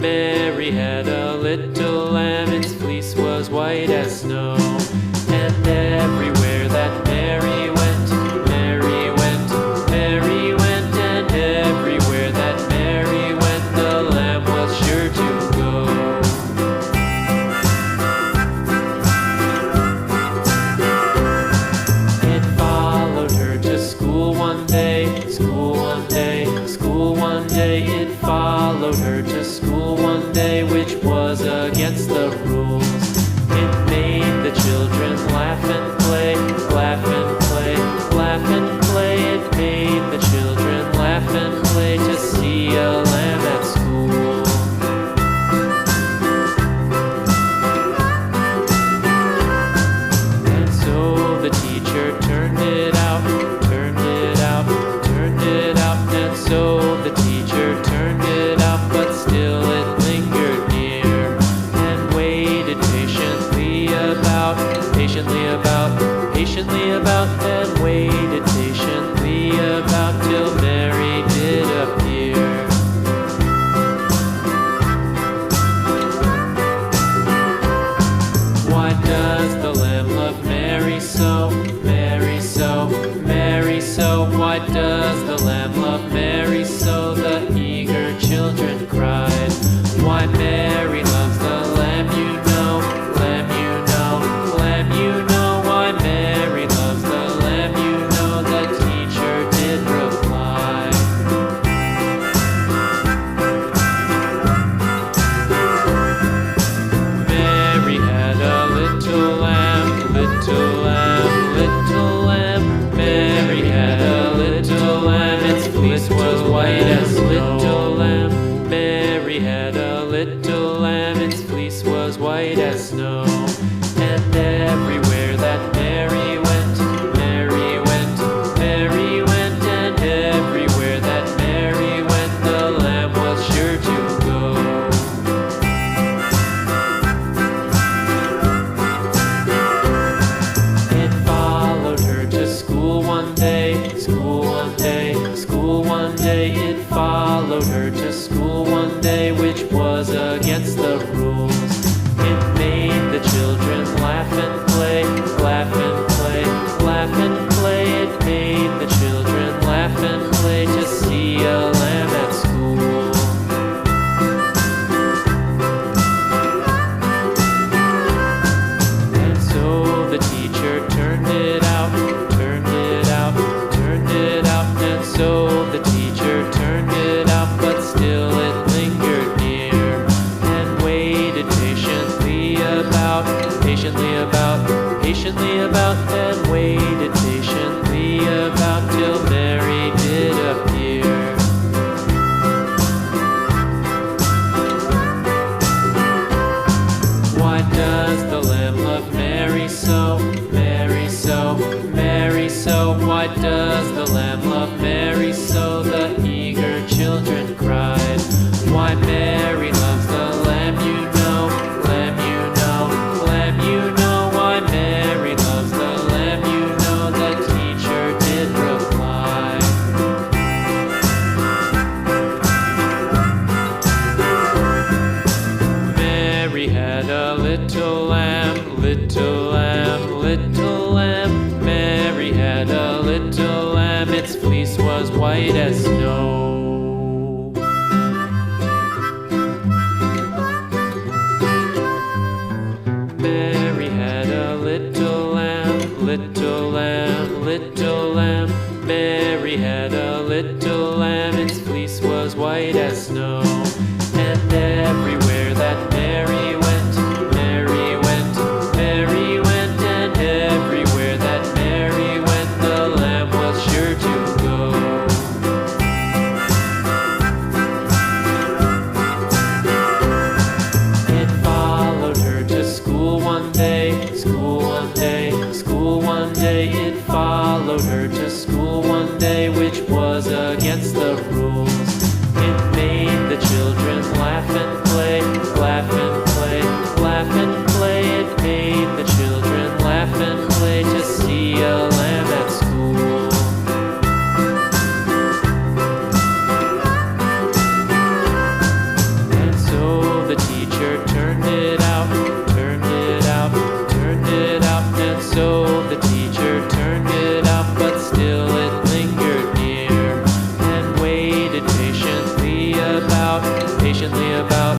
Mary had a little lamb, its fleece was white as snow. And everywhere that Mary went, Mary went, Mary went, and everywhere that Mary went, the lamb was sure to go. It followed her to school one day, school one day, school one day. It followed her to school one day, which was against the rules. It made the children laugh and play, laugh and play, laugh and play. It made the children laugh and play to see a lamb at school. And so the teacher turned it out, turned it out, turned it out. And so the teacher turned it out, but still it lingered near and waited patiently about, and waited patiently about till Mary did appear. Why does the lamb love Mary so, Mary so, Mary so? Why does the lamb love Mary so? The eager children cried. Why Mary loves the lamb, you know, lamb, you know, lamb, you know. Why Mary loves the lamb, you know, the teacher did reply. Mary had a little lamb, little lamb, little lamb. Mary had a little lamb, its fleece was white as little lamb. Mary had a little lamb, its fleece was white as snow. And everywhere that Mary went, Mary went, Mary went, and everywhere that Mary went, the lamb was sure to go. It followed her to school one day, school one day, school one day. It followed her to school one day, which was against the rules. It made the children laugh and play, laugh and play, laugh and play. It made the children laugh and play to see a lamb at school. And so the teacher turned it out, turned it out, turned it out. And so the teacher turned it out, but still it lingered near and waited patiently about, and waited patiently about till Mary did appear. Why does the lamb love Mary so, Mary so, Mary so? Why does the lamb love Mary so? The eager children cried. Why Mary loves the lamb, you know, lamb, you know, lamb, you know. Why Mary loves the lamb, you know, the teacher did reply. Mary had a little lamb, little lamb, little lamb. Mary had a little lamb, its fleece was white as snow. Mary had a little lamb, little lamb, little lamb. Mary had a little lamb, its fleece was white as snow. And everywhere that Mary went, Mary went, Mary went, and everywhere that Mary went, the lamb was sure to go. It followed her to school one day, school one day, school one day. It followed her to school one day, which was against the rules. It made the children laugh and play, laugh and play, laugh and play. It made the children laugh and play to see a lamb at school. And so turned it out, turned it out, turned it out, and so the teacher